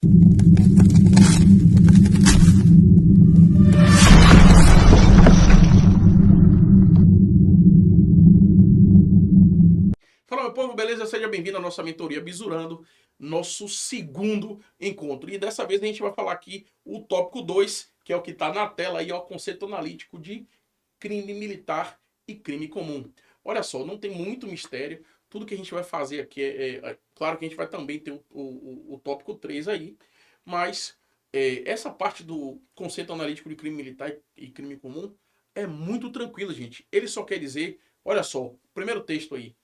Fala, meu povo, beleza? Seja bem-vindo à nossa mentoria Bisurando, nosso segundo encontro. E dessa vez a gente vai falar aqui o tópico 2, que é o que está na tela aí, ó, conceito analítico de crime militar e crime comum. Olha só, não tem muito mistério. Tudo que a gente vai fazer aqui claro que a gente vai também ter o tópico 3 aí, mas essa parte do conceito analítico de crime militar e crime comum é muito tranquilo, gente. Ele só quer dizer, olha só, primeiro texto aí.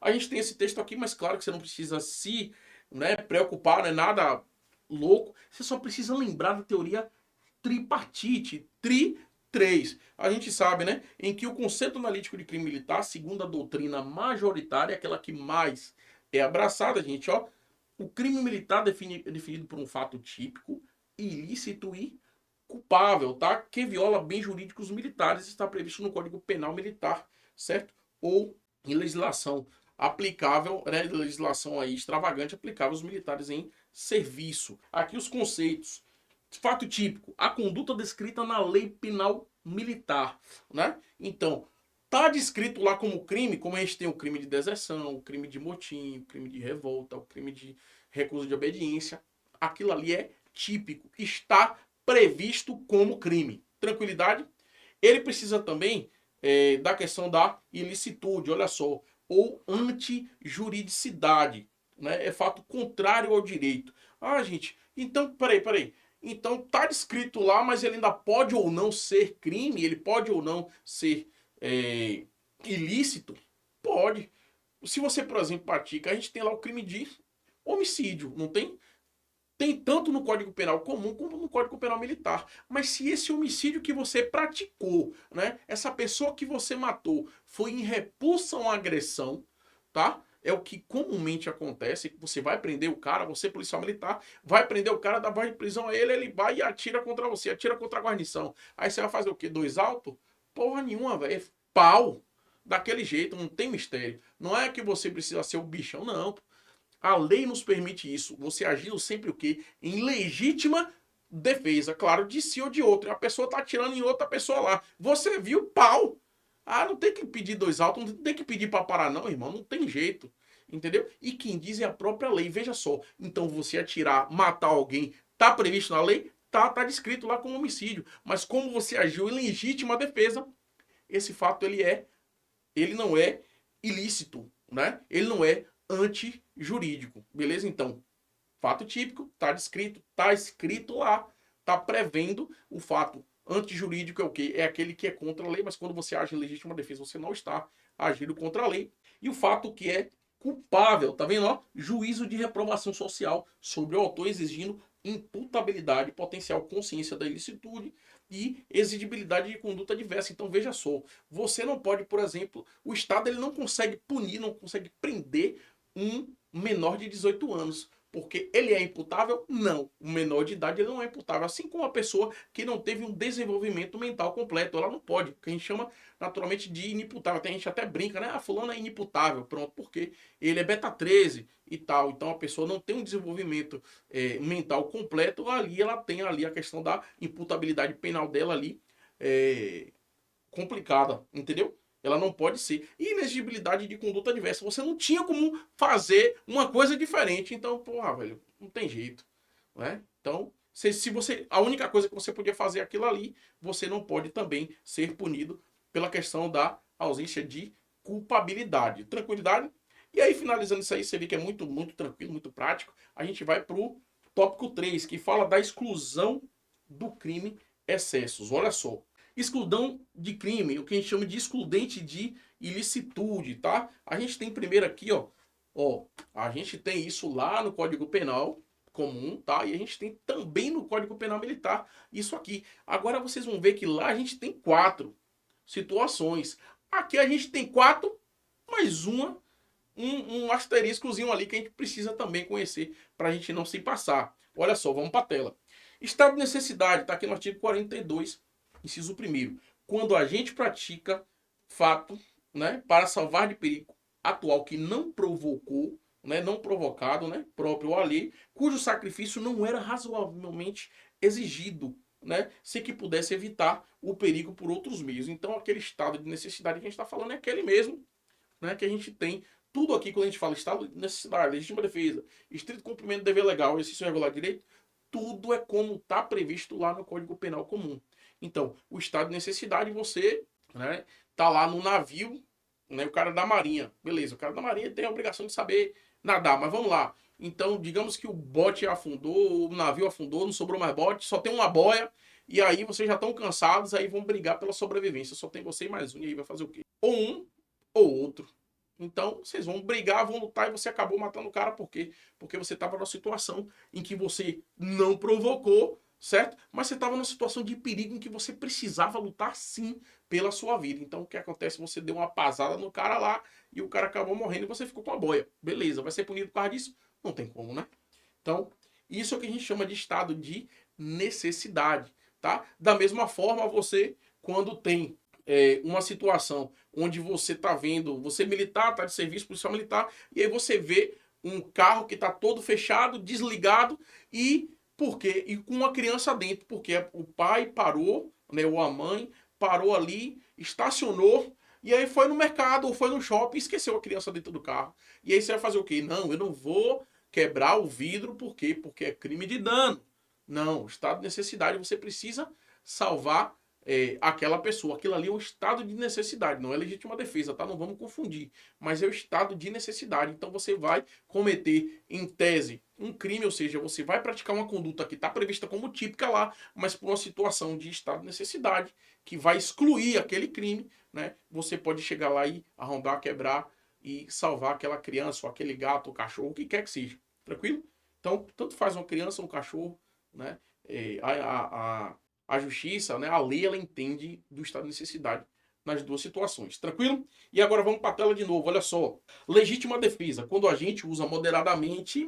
A gente tem esse texto aqui, mas claro que você não precisa se, né, preocupar, não é nada louco. Você só precisa lembrar da teoria tripartite, tri 3. A gente sabe, né, em que o conceito analítico de crime militar, segundo a doutrina majoritária, aquela que mais é abraçada, gente, ó, o crime militar é definido por um fato típico, ilícito e culpável, tá? Que viola bens jurídicos militares, está previsto no Código Penal Militar, certo? Ou em legislação aplicável, né, legislação aí extravagante aplicável aos militares em serviço. Aqui os conceitos. Fato típico, a conduta descrita na Lei Penal Militar, né? Então, tá descrito lá como crime, como a gente tem o crime de deserção, o crime de motim, o crime de revolta, o crime de recusa de obediência. Aquilo ali é típico, está previsto como crime. Tranquilidade? Ele precisa também da questão da ilicitude, olha só, ou antijuridicidade, né? É fato contrário ao direito. Ah, gente, então, peraí. Então tá descrito lá, mas ele ainda pode ou não ser crime, ele pode ou não ser ilícito? Pode. Se você, por exemplo, pratica, a gente tem lá o crime de homicídio, não tem? Tem tanto no Código Penal comum como no Código Penal Militar. Mas se esse homicídio que você praticou, né, essa pessoa que você matou, foi em repulsa a uma agressão, tá? É o que comumente acontece, você vai prender o cara, você policial militar, vai prender o cara, dá voz de prisão a ele, ele vai e atira contra você, atira contra a guarnição. Aí você vai fazer o quê? Dois altos? Porra nenhuma, velho. É pau. Daquele jeito, não tem mistério. Não é que você precisa ser o bichão, não. A lei nos permite isso. Você agindo sempre o quê? Em legítima defesa, claro, de si ou de outro. A pessoa está atirando em outra pessoa lá. Você viu, pau. Ah, não tem que pedir dois altos, não tem que pedir para parar não, irmão. Não tem jeito. Entendeu? E quem diz é a própria lei. Veja só. Então você atirar, matar alguém, tá previsto na lei? Tá descrito lá como homicídio. Mas como você agiu em legítima defesa, esse fato ele não é ilícito, né? Ele não é antijurídico, beleza? Então, fato típico, tá descrito, tá escrito lá, tá prevendo o fato antijurídico é o quê? É aquele que é contra a lei, mas quando você age em legítima defesa, você não está agindo contra a lei. E o fato que é culpável, tá vendo? Ó? Juízo de reprovação social sobre o autor exigindo imputabilidade, potencial consciência da ilicitude e exigibilidade de conduta diversa. Então veja só, você não pode, por exemplo, o Estado ele não consegue punir, não consegue prender um menor de 18 anos. Porque ele é imputável? Não. O menor de idade ele não é imputável. Assim como a pessoa que não teve um desenvolvimento mental completo. Ela não pode. O que a gente chama naturalmente de inimputável. Tem gente até brinca, né? Ah, fulano é inimputável. Pronto, porque ele é beta 13 e tal. Então a pessoa não tem um desenvolvimento mental completo. Ali ela tem ali a questão da imputabilidade penal dela ali complicada. Entendeu? Ela não pode ser. E inexigibilidade de conduta adversa. Você não tinha como fazer uma coisa diferente. Então, porra, velho, não tem jeito. Né? Então, se você. A única coisa que você podia fazer é aquilo ali, você não pode também ser punido pela questão da ausência de culpabilidade. Tranquilidade? E aí, finalizando isso aí, você vê que é muito tranquilo, muito prático. A gente vai pro tópico 3, que fala da exclusão do crime excessos. Olha só. Exclusão de crime, o que a gente chama de excludente de ilicitude, tá? A gente tem primeiro aqui, ó, a gente tem isso lá no Código Penal comum, tá? E a gente tem também no Código Penal Militar isso aqui. Agora vocês vão ver que lá a gente tem 4 situações. Aqui a gente tem 4 mais um asteriscozinho ali que a gente precisa também conhecer para a gente não se passar. Olha só, vamos para a tela. Estado de necessidade, está aqui no artigo 42, inciso 1º. Quando a gente pratica fato, né, para salvar de perigo atual que não provocou, né, não provocado, né, próprio ou alheio, cujo sacrifício não era razoavelmente exigido, né, sem que pudesse evitar o perigo por outros meios. Então, aquele estado de necessidade que a gente está falando é aquele mesmo, né, que a gente tem. Tudo aqui, quando a gente fala estado de necessidade, legítima defesa, estrito cumprimento do dever legal, exercício regular de direito, tudo é como está previsto lá no Código Penal Comum. Então, o estado de necessidade, você, né, tá lá no navio, né, o cara da marinha, beleza, o cara da marinha tem a obrigação de saber nadar, mas vamos lá. Então, digamos que o bote afundou, o navio afundou, não sobrou mais bote, só tem uma boia, e aí vocês já estão cansados, aí vão brigar pela sobrevivência. Só tem você e mais um, e aí vai fazer o quê? Ou um, ou outro. Então, vocês vão brigar, vão lutar e você acabou matando o cara. Por quê? Porque você estava numa situação em que você não provocou, certo? Mas você estava numa situação de perigo em que você precisava lutar sim pela sua vida. Então, o que acontece? Você deu uma pasada no cara lá e o cara acabou morrendo e você ficou com a boia. Beleza, vai ser punido por causa disso? Não tem como, né? Então, isso é o que a gente chama de estado de necessidade, tá? Da mesma forma, você, quando tem uma situação onde você está vendo, você militar, está de serviço policial militar, e aí você vê um carro que está todo fechado, desligado, e por quê? E com uma criança dentro, porque o pai parou, né, ou a mãe parou ali, estacionou, e aí foi no mercado ou foi no shopping e esqueceu a criança dentro do carro. E aí você vai fazer o quê? Não, eu não vou quebrar o vidro, por quê? Porque é crime de dano. Não, estado de necessidade, você precisa salvar aquela pessoa. Aquilo ali é um estado de necessidade, não é legítima defesa, tá? Não vamos confundir. Mas é o estado de necessidade. Então você vai cometer, em tese, um crime, ou seja, você vai praticar uma conduta que está prevista como típica lá, mas por uma situação de estado de necessidade, que vai excluir aquele crime, né? Você pode chegar lá e arrombar, quebrar e salvar aquela criança, ou aquele gato, ou cachorro, o que quer que seja. Tranquilo? Então, tanto faz uma criança ou um cachorro, né? A justiça, né, a lei, ela entende do estado de necessidade nas duas situações. Tranquilo? E agora vamos para a tela de novo. Olha só. Legítima defesa. Quando a gente usa moderadamente,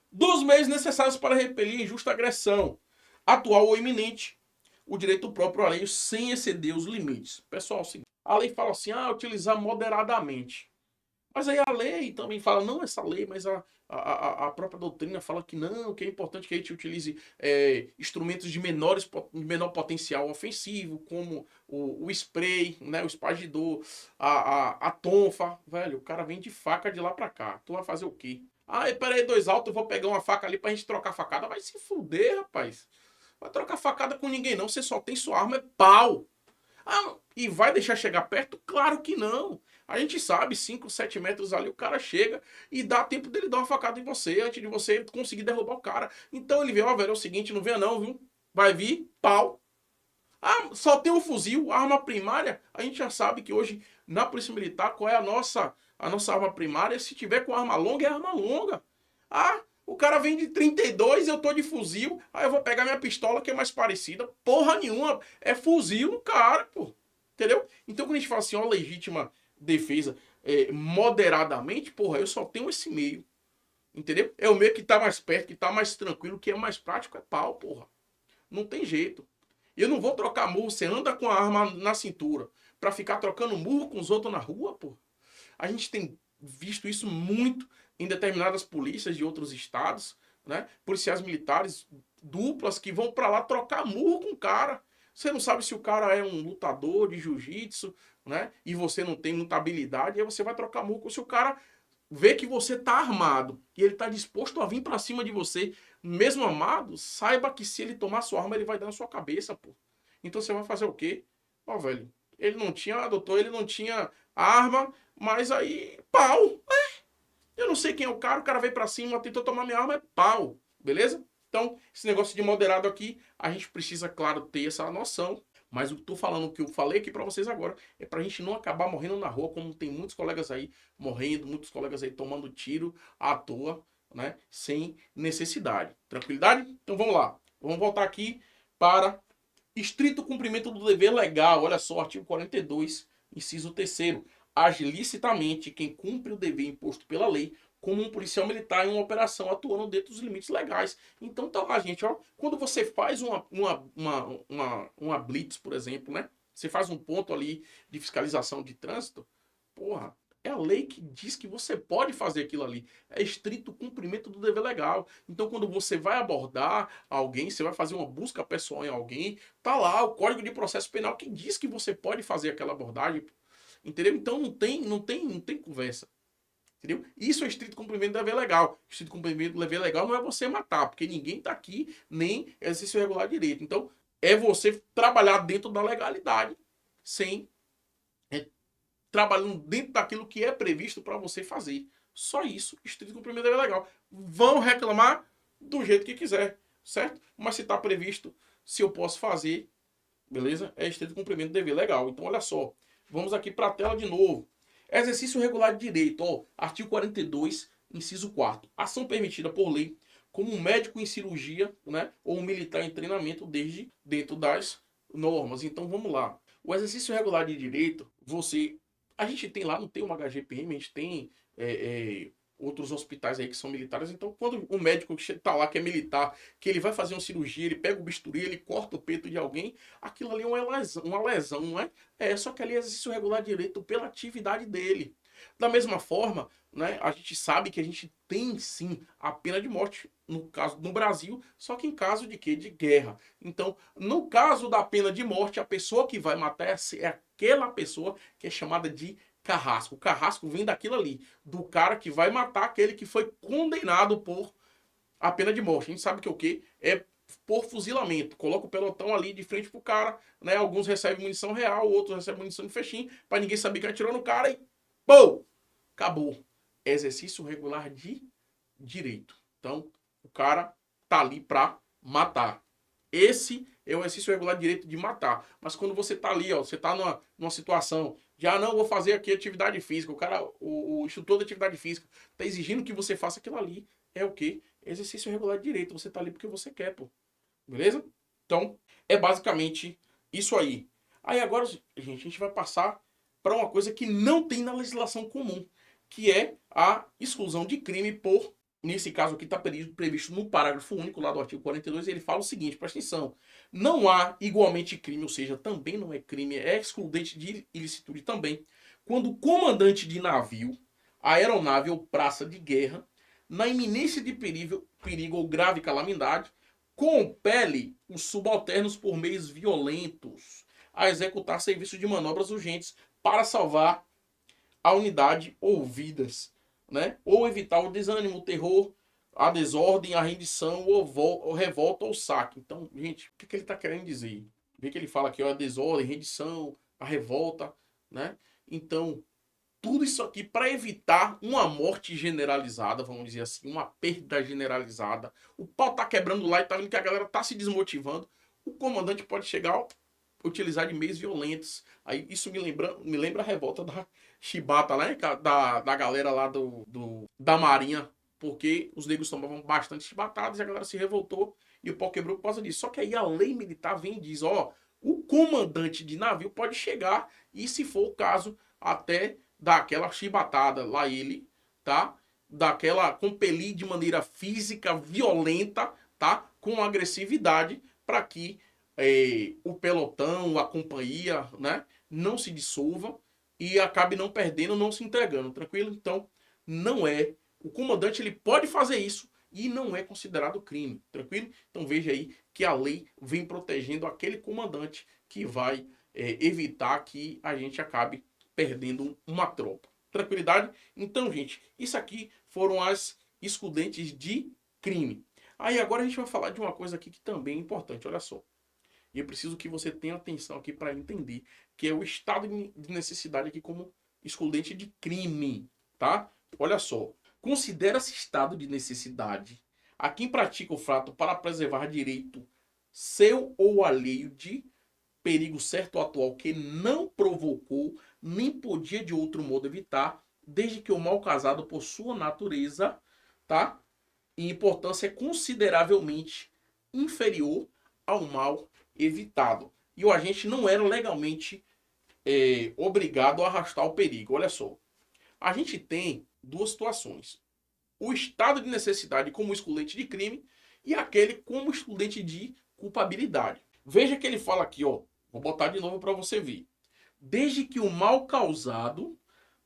dos meios necessários para repelir injusta agressão, atual ou iminente, o direito próprio alheio sem exceder os limites. Pessoal, a lei fala assim, utilizar moderadamente. Mas aí a lei também fala, não essa lei, mas a própria doutrina fala que não, que é importante que a gente utilize instrumentos de menor potencial ofensivo, como o spray, né, o espargidor, a tonfa. Velho, o cara vem de faca de lá pra cá. Tu vai fazer o quê? Peraí, dois altos, eu vou pegar uma faca ali pra gente trocar facada. Vai se fuder, rapaz. Vai trocar facada com ninguém não, você só tem sua arma, é pau. E vai deixar chegar perto? Claro que não. A gente sabe, 5, 7 metros ali, o cara chega e dá tempo dele dar uma facada em você, antes de você conseguir derrubar o cara. Então ele vê, velho, é o seguinte, não venha não, viu? Vai vir, pau. Só tem um fuzil, arma primária. A gente já sabe que hoje, na Polícia Militar, qual é a nossa arma primária? Se tiver com arma longa, é arma longa. O cara vem de 32, eu tô de fuzil, aí eu vou pegar minha pistola que é mais parecida. Porra nenhuma, é fuzil no cara, pô. Entendeu? Então quando a gente fala assim, legítima defesa moderadamente, porra, eu só tenho esse meio. Entendeu? É o meio que tá mais perto, que tá mais tranquilo, que é mais prático, é pau, porra. Não tem jeito. Eu não vou trocar murro, você anda com a arma na cintura pra ficar trocando murro com os outros na rua, porra. A gente tem visto isso muito em determinadas polícias de outros estados, né? Policiais militares duplas que vão para lá trocar murro com o cara. Você não sabe se o cara é um lutador de jiu-jitsu, né? E você não tem muita habilidade, aí você vai trocar murro com se o cara vê que você tá armado e ele tá disposto a vir para cima de você, mesmo armado, saiba que se ele tomar sua arma, ele vai dar na sua cabeça, pô. Então você vai fazer o quê? Velho, ele não tinha, doutor, ele não tinha arma, mas aí, pau. Eu não sei quem é o cara veio pra cima, tentou tomar minha arma, é pau. Beleza? Então, esse negócio de moderado aqui, a gente precisa, claro, ter essa noção. Mas eu tô falando, o que eu falei aqui pra vocês agora, é pra gente não acabar morrendo na rua, como tem muitos colegas aí morrendo, muitos colegas aí tomando tiro à toa, né? Sem necessidade. Tranquilidade? Então vamos lá. Vamos voltar aqui para estrito cumprimento do dever legal. Olha só, artigo 42, inciso 3º. Age licitamente quem cumpre o dever imposto pela lei, como um policial militar em uma operação atuando dentro dos limites legais. Então tá lá, gente, quando você faz uma blitz, por exemplo, né? Você faz um ponto ali de fiscalização de trânsito, porra, É a lei que diz que você pode fazer aquilo ali. É estrito cumprimento do dever legal. Então, quando você vai abordar alguém, você vai fazer uma busca pessoal em alguém, tá lá o Código de Processo Penal que diz que você pode fazer aquela abordagem. Entendeu? Então não tem conversa. Entendeu? Isso é estrito cumprimento do dever legal. Estrito cumprimento do dever legal não é você matar, porque ninguém está aqui nem exerce o regular direito. Então, é você trabalhar dentro da legalidade, sem trabalhando dentro daquilo que é previsto para você fazer. Só isso, estrito cumprimento do dever legal. Vão reclamar do jeito que quiser, certo? Mas se está previsto, se eu posso fazer, beleza? É estrito cumprimento do dever legal. Então, olha só. Vamos aqui para a tela de novo. Exercício regular de direito. Ó, artigo 42, inciso 4. Ação permitida por lei, como um médico em cirurgia, né, ou um militar em treinamento, desde dentro das normas. Então, vamos lá. O exercício regular de direito, a gente tem lá, não tem uma HGPM, a gente tem outros hospitais aí que são militares. Então, quando o médico que está lá, que é militar, que ele vai fazer uma cirurgia, ele pega o bisturi, ele corta o peito de alguém, aquilo ali é uma lesão, não é? Só que ali é exercício regular de direito pela atividade dele. Da mesma forma, né, a gente sabe que a gente tem sim a pena de morte no caso no Brasil, só que em caso de quê? De guerra. Então, no caso da pena de morte, a pessoa que vai matar é aquela pessoa que é chamada de carrasco. O carrasco vem daquilo ali, do cara que vai matar aquele que foi condenado por a pena de morte. A gente sabe que o quê? É por fuzilamento. Coloca o pelotão ali de frente pro cara, né? Alguns recebem munição real, outros recebem munição de fechim, para ninguém saber que atirou no cara e pô! Acabou. Exercício regular de direito. Então, o cara tá ali para matar. Esse é o exercício regular de direito de matar. Mas quando você tá ali, ó, você tá numa situação de, não, vou fazer aqui atividade física, o cara, o instrutor de atividade física tá exigindo que você faça aquilo ali, é o quê? Exercício regular de direito. Você tá ali porque você quer, pô. Beleza? Então, é basicamente isso aí. Aí agora, gente, a gente vai passar para uma coisa que não tem na legislação comum, que é a exclusão de crime por, nesse caso aqui está previsto no parágrafo único lá do artigo 42, ele fala o seguinte, presta atenção, não há igualmente crime, ou seja, também não é crime, é excludente de ilicitude também, quando o comandante de navio, aeronave ou praça de guerra, na iminência de perigo ou grave calamidade, compele os subalternos por meios violentos a executar serviços de manobras urgentes para salvar a unidade ou vidas, né? Ou evitar o desânimo, o terror, a desordem, a rendição, ou revolta ou saque. Então, gente, o que ele está querendo dizer? Vê que ele fala aqui, ó, a desordem, a rendição, a revolta, né? Então, tudo isso aqui para evitar uma morte generalizada, vamos dizer assim, uma perda generalizada. O pau tá quebrando lá e tá vendo que a galera tá se desmotivando. O comandante pode chegar a utilizar de meios violentos. Aí isso me lembra a revolta da chibata, né? Da galera lá da Marinha, porque os negros tomavam bastante chibatadas e a galera se revoltou e o pau quebrou por causa disso. Só que aí a lei militar vem e diz, ó, o comandante de navio pode chegar e, se for o caso, até daquela chibatada lá ele, tá? Daquela compelir de maneira física, violenta, tá? Com agressividade, para que o pelotão, a companhia, né? Não se dissolva e acabe não perdendo, não se entregando, tranquilo? Então, não é. O comandante ele pode fazer isso e não é considerado crime, tranquilo? Então veja aí que a lei vem protegendo aquele comandante que vai evitar que a gente acabe perdendo uma tropa. Tranquilidade? Então, gente, isso aqui foram as excludentes de crime. Aí agora a gente vai falar de uma coisa aqui que também é importante, olha só. E eu preciso que você tenha atenção aqui para entender, que é o estado de necessidade aqui como excludente de crime, tá? Olha só. Considera-se estado de necessidade a quem pratica o fato para preservar direito seu ou alheio de perigo certo ou atual que não provocou, nem podia de outro modo evitar, desde que o mal causado por sua natureza, tá? E importância é consideravelmente inferior ao mal evitado. E o agente não era legalmente obrigado a arrastar o perigo. Olha só. A gente tem duas situações. O estado de necessidade como excludente de crime e aquele como excludente de culpabilidade. Veja que ele fala aqui, ó. Vou botar de novo para você ver. Desde que o mal causado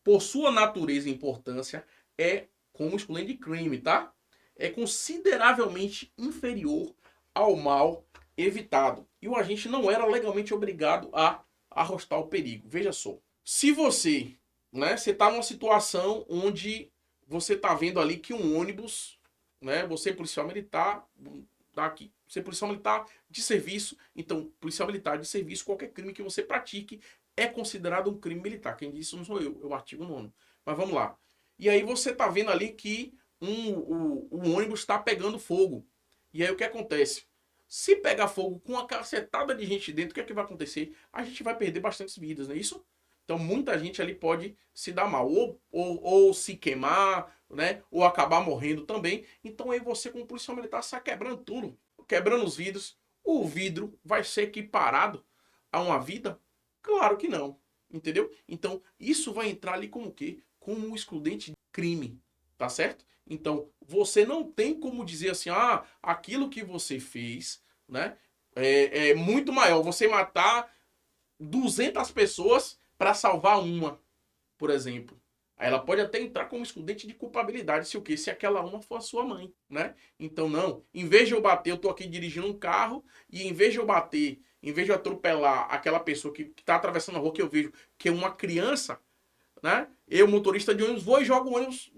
por sua natureza e importância, é como excludente de crime, tá? É consideravelmente inferior ao mal evitado. E o agente não era legalmente obrigado a arrostar o perigo. Veja só. Se você, né, você está numa situação onde você está vendo ali que um ônibus, né, você policial militar, tá aqui, você policial militar de serviço, então policial militar de serviço, qualquer crime que você pratique é considerado um crime militar. Quem disse não sou eu, é o artigo 9º. Mas vamos lá. E aí você está vendo ali que o ônibus está pegando fogo. E aí o que acontece? Se pegar fogo com uma cacetada de gente dentro, o que é que vai acontecer? A gente vai perder bastantes vidas, não é isso? Então muita gente ali pode se dar mal, ou se queimar, né? Ou acabar morrendo também. Então aí você, como policial militar, sai quebrando tudo, quebrando os vidros. O vidro vai ser equiparado a uma vida? Claro que não. Entendeu? Então isso vai entrar ali como o quê? Como um excludente de crime. Tá certo? Então você não tem como dizer assim, ah, aquilo que você fez, né? É muito maior. Você matar 200 pessoas para salvar uma, por exemplo. Aí ela pode até entrar como excludente de culpabilidade, se o quê? Se aquela uma for a sua mãe, né? Então não, em vez de eu bater, eu tô aqui dirigindo um carro e em vez de eu bater, em vez de eu atropelar aquela pessoa que tá atravessando a rua que eu vejo que é uma criança, né? Eu, motorista de ônibus, vou e jogo o ônibus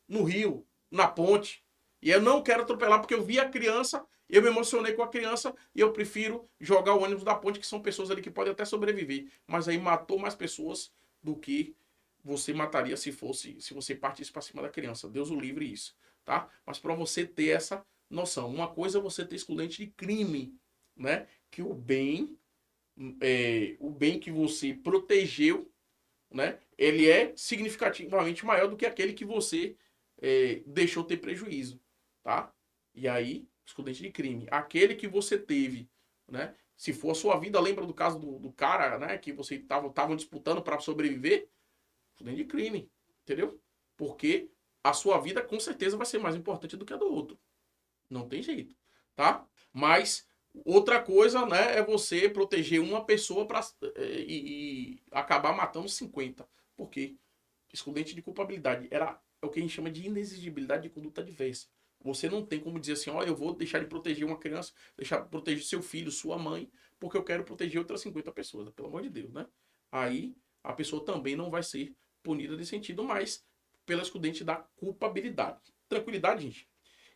no rio, na ponte. E eu não quero atropelar porque eu vi a criança, eu me emocionei com a criança e eu prefiro jogar o ônibus da ponte, que são pessoas ali que podem até sobreviver. Mas aí matou mais pessoas do que você mataria se você partisse para cima da criança. Deus o livre isso, tá? Mas para você ter essa noção, uma coisa é você ter excludente de crime, né? Que o bem que você protegeu, né? Ele é significativamente maior do que aquele que você deixou ter prejuízo, tá? E aí, excludente de crime. Aquele que você teve, né? Se for a sua vida, lembra do caso do cara, né? Que você estavam disputando para sobreviver? Excludente de crime, entendeu? Porque a sua vida com certeza vai ser mais importante do que a do outro. Não tem jeito, tá? Mas outra coisa, né, é você proteger uma pessoa e acabar matando 50. Por quê? Excludente de culpabilidade. É o que a gente chama de inexigibilidade de conduta adversa. Você não tem como dizer assim, ó, eu vou deixar de proteger uma criança, deixar de proteger seu filho, sua mãe, porque eu quero proteger outras 50 pessoas, pelo amor de Deus, né? Aí a pessoa também não vai ser punida nesse sentido, mas pela excludente da culpabilidade. Tranquilidade, gente?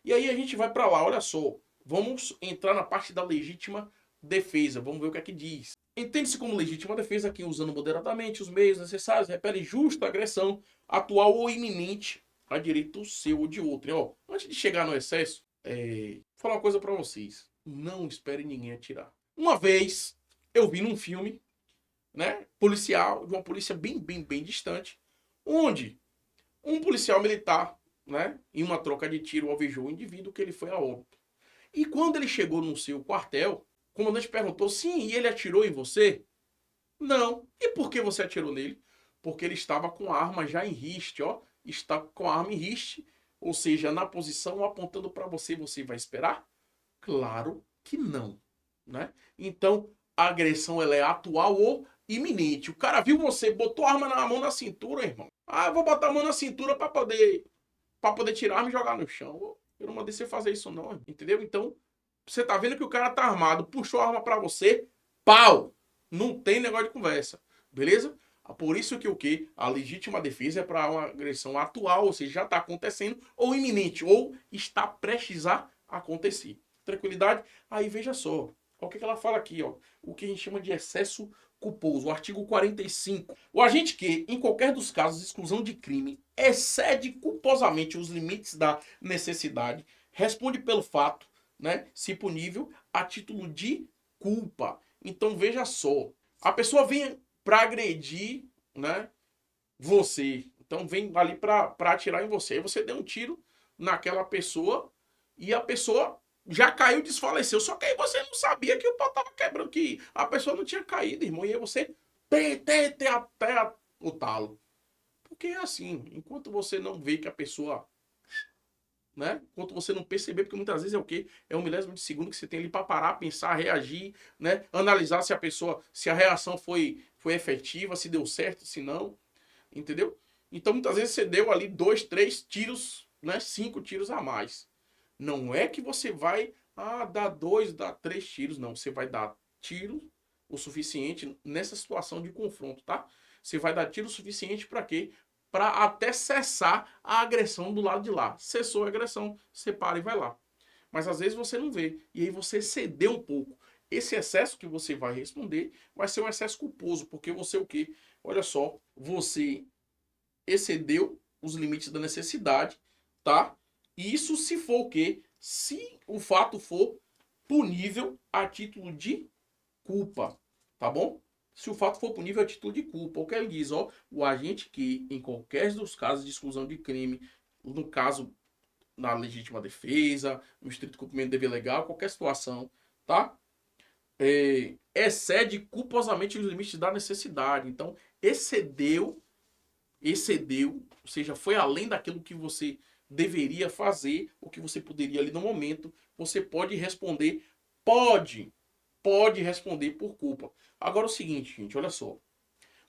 E aí a gente vai para lá, olha só, vamos entrar na parte da legítima defesa, vamos ver o que é que diz. Entende-se como legítima defesa quem, usando moderadamente os meios necessários, repele justa agressão atual ou iminente a direito seu ou de outro. E, ó, antes de chegar no excesso, vou falar uma coisa para vocês. Não espere ninguém atirar. Uma vez eu vi num filme, né, policial, de uma polícia bem distante, onde um policial militar, né, em uma troca de tiro, alvejou o indivíduo que ele foi a óbito. E quando ele chegou no seu quartel, o comandante perguntou, sim, e ele atirou em você? Não. E por que você atirou nele? Porque ele estava com a arma já em riste, ó. Está com a arma em riste, ou seja, na posição apontando para você, você vai esperar? Claro que não, né? Então, a agressão ela é atual ou iminente. O cara viu você, botou a arma na mão na cintura, irmão. Ah, eu vou botar a mão na cintura para poder tirar a arma e jogar no chão. Eu não mandei você fazer isso não, entendeu? Então, você tá vendo que o cara tá armado, puxou a arma para você, pau! Não tem negócio de conversa, beleza? Por isso que o quê? A legítima defesa é para uma agressão atual, ou seja, já está acontecendo, ou iminente, ou está prestes a acontecer. Tranquilidade? Aí veja só, o que ela fala aqui, ó, o que a gente chama de excesso culposo, o artigo 45. O agente que, em qualquer dos casos de exclusão de crime, excede culposamente os limites da necessidade, responde pelo fato, né, se punível, a título de culpa. Então veja só, a pessoa vem para agredir, né, você. Então vem ali para atirar em você. Aí você deu um tiro naquela pessoa e a pessoa já caiu, desfaleceu. Só que aí você não sabia que o pau tava quebrando, que a pessoa não tinha caído, irmão. E aí você até o talo. Porque é assim, enquanto você não vê que a pessoa, né? Enquanto você não perceber, porque muitas vezes é o quê? É um milésimo de segundo que você tem ali para parar, pensar, reagir, né? Analisar se a reação foi efetiva, se deu certo, se não. entendeu? Então, muitas vezes você deu ali 2, 3 tiros, né? 5 tiros a mais. Não é que você vai dar 2, dar 3 tiros, não. Você vai dar tiro o suficiente nessa situação de confronto, tá? Você vai dar tiro o suficiente para quê? Para até cessar a agressão do lado de lá. Cessou a agressão, você para e vai lá. Mas às vezes você não vê. E aí você cedeu um pouco. Esse excesso que você vai responder vai ser um excesso culposo, porque você o quê? Olha só, você excedeu os limites da necessidade, tá? Isso se for o quê? Se o fato for punível a título de culpa, tá bom? Se o fato for punível a título de culpa, o que ele diz, ó, o agente que, em qualquer dos casos de exclusão de crime, no caso na legítima defesa, no estrito cumprimento do dever legal, qualquer situação, tá? Excede culposamente os limites da necessidade. Então, excedeu, ou seja, foi além daquilo que você deveria fazer, o que você poderia ali no momento, você pode responder, pode, pode responder por culpa. Agora o seguinte, gente, olha só.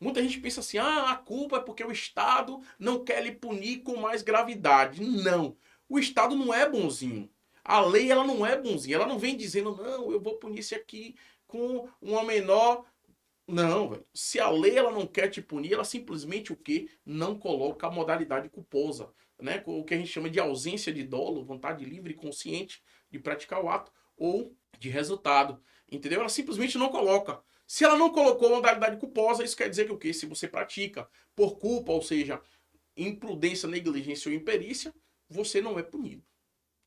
Muita gente pensa assim, a culpa é porque o Estado não quer lhe punir com mais gravidade. Não, o Estado não é bonzinho. A lei, ela não é bonzinha. Ela não vem dizendo, não, eu vou punir esse aqui com uma menor. Não, velho. Se a lei ela não quer te punir, ela simplesmente o quê? Não coloca a modalidade culposa, né? O que a gente chama de ausência de dolo, vontade livre e consciente de praticar o ato ou de resultado, entendeu? Ela simplesmente não coloca. Se ela não colocou a modalidade culposa, isso quer dizer que o quê? Se você pratica por culpa, ou seja, imprudência, negligência ou imperícia, você não é punido.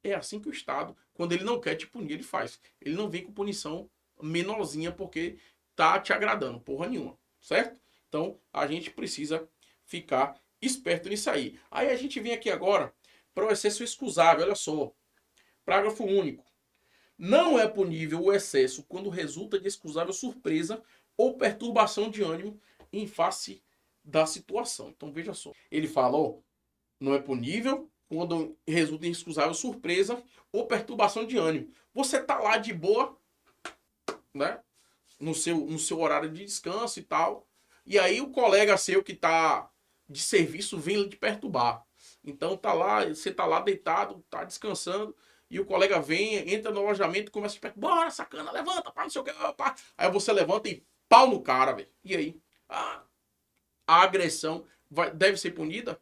É assim que o Estado, quando ele não quer te punir, ele faz. Ele não vem com punição menorzinha porque tá te agradando, porra nenhuma, certo? Então a gente precisa ficar esperto nisso aí. Aí a gente vem aqui agora para o excesso excusável, olha só. Parágrafo único. Não é punível o excesso quando resulta de excusável surpresa ou perturbação de ânimo em face da situação. Então veja só. Ele fala, ó, não é punível quando resulta em excusável surpresa ou perturbação de ânimo. Você tá lá de boa, né? No seu horário de descanso e tal. E aí o colega seu que tá de serviço vem te perturbar. Então tá lá, você tá lá deitado, tá descansando, e o colega vem, entra no alojamento e começa a te perturbar. Bora, sacana, levanta, pá, não sei o que, pá. Aí você levanta e pau no cara, velho. E aí? A agressão deve ser punida?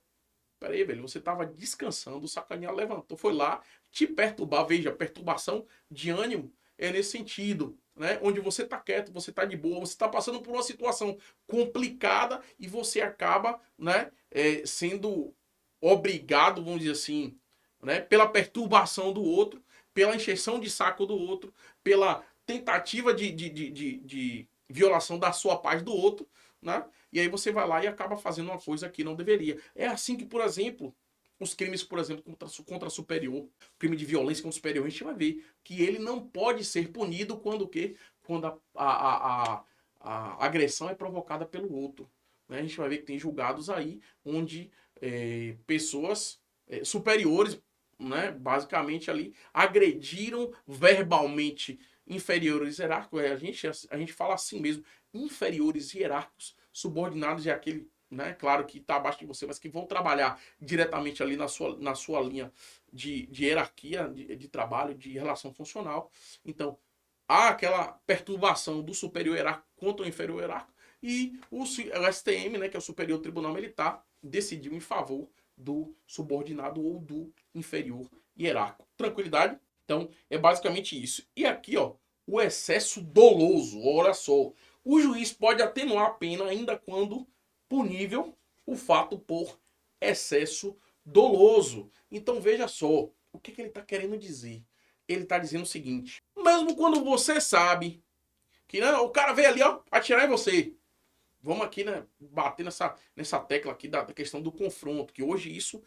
Pera aí, velho, você tava descansando, o sacaninha levantou, foi lá te perturbar. Veja, perturbação de ânimo é nesse sentido, né? Onde você tá quieto, você tá de boa, você tá passando por uma situação complicada e você acaba, né, sendo obrigado, vamos dizer assim, né, pela perturbação do outro, pela encheção de saco do outro, pela tentativa de violação da sua paz do outro, né? E aí você vai lá e acaba fazendo uma coisa que não deveria. É assim que, por exemplo, os crimes, por exemplo, contra superior, crime de violência contra superior, a gente vai ver que ele não pode ser punido quando o quê? Quando a agressão é provocada pelo outro. Né? A gente vai ver que tem julgados aí onde pessoas superiores, né, basicamente ali, agrediram verbalmente inferiores hierárquicos. A gente fala assim mesmo, inferiores hierárquicos, subordinados é aquele, né, claro que está abaixo de você, mas que vão trabalhar diretamente ali na sua linha de hierarquia, de trabalho, de relação funcional. Então, há aquela perturbação do superior hierárquico contra o inferior hierárquico e o STM, né, que é o Superior Tribunal Militar, decidiu em favor do subordinado ou do inferior hierárquico. Tranquilidade? Então, é basicamente isso. E aqui, ó, o excesso doloso. Olha só. O juiz pode atenuar a pena ainda quando punível o fato por excesso doloso. Então, veja só. O que ele está querendo dizer? Ele está dizendo o seguinte. Mesmo quando você sabe que não, o cara veio ali, ó, atirar em você. Vamos aqui, né, bater nessa tecla aqui da questão do confronto, que hoje isso,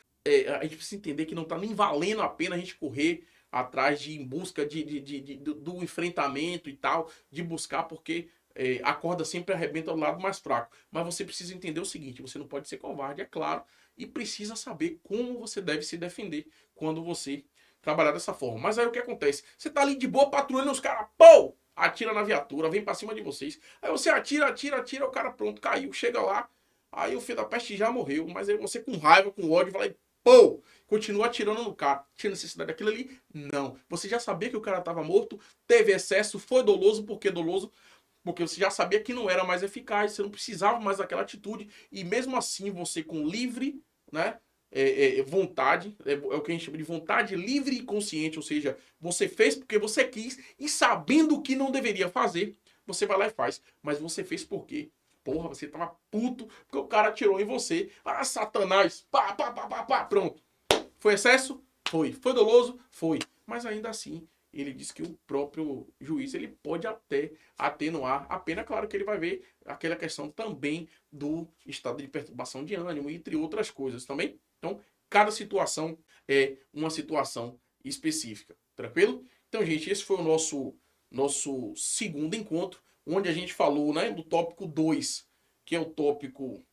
a gente precisa entender que não está nem valendo a pena a gente correr atrás em busca do enfrentamento e tal, de buscar, porque a corda sempre arrebenta do lado mais fraco. Mas você precisa entender o seguinte, você não pode ser covarde, é claro, e precisa saber como você deve se defender quando você trabalhar dessa forma. Mas aí o que acontece? Você tá ali de boa patrulhando os caras, pô! Atira na viatura, vem pra cima de vocês. Aí você atira, o cara pronto, caiu, chega lá. Aí o filho da peste já morreu, mas aí você com raiva, com ódio, vai lá e pô, continua atirando no cara. Tinha necessidade daquilo ali? Não. Você já sabia que o cara estava morto, teve excesso, foi doloso, por que doloso? Porque você já sabia que não era mais eficaz, você não precisava mais daquela atitude, e mesmo assim você com livre, né, vontade, é o que a gente chama de vontade livre e consciente, ou seja, você fez porque você quis, e sabendo que não deveria fazer, você vai lá e faz. Mas você fez por quê? Porra, você tava puto porque o cara atirou em você. Ah, Satanás! Pá, pá, pá, pá, pá, pronto. Foi excesso? Foi. Foi doloso? Foi. Mas ainda assim, ele diz que o próprio juiz ele pode até atenuar a pena. Claro que ele vai ver aquela questão também do estado de perturbação de ânimo, entre outras coisas também. Então, cada situação é uma situação específica. Tranquilo? Então, gente, esse foi o nosso segundo encontro, onde a gente falou, né, do tópico 2, que é o tópico,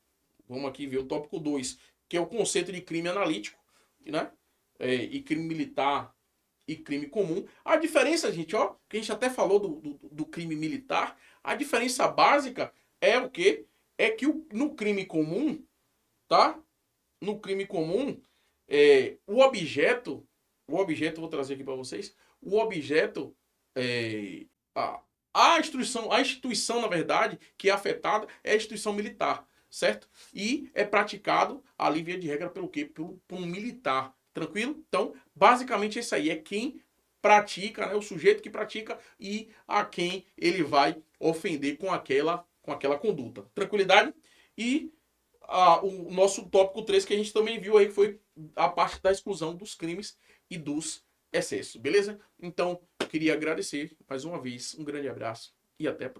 vamos aqui ver o tópico 2, que é o conceito de crime analítico, né? E crime militar e crime comum. A diferença, gente, ó, que a gente até falou do crime militar, a diferença básica é o quê? É que no crime comum, tá? No crime comum, o objeto, vou trazer aqui para vocês, o objeto, é, a, a instituição, na verdade, que é afetada é a instituição militar, certo? E é praticado ali, via de regra, pelo quê? Por um militar, tranquilo? Então, basicamente, esse aí é quem pratica, né, o sujeito que pratica e a quem ele vai ofender com aquela conduta. Tranquilidade? E o nosso tópico 3 que a gente também viu aí, que foi a parte da exclusão dos crimes e dos excessos, beleza? Então, queria agradecer mais uma vez, um grande abraço e até a próxima.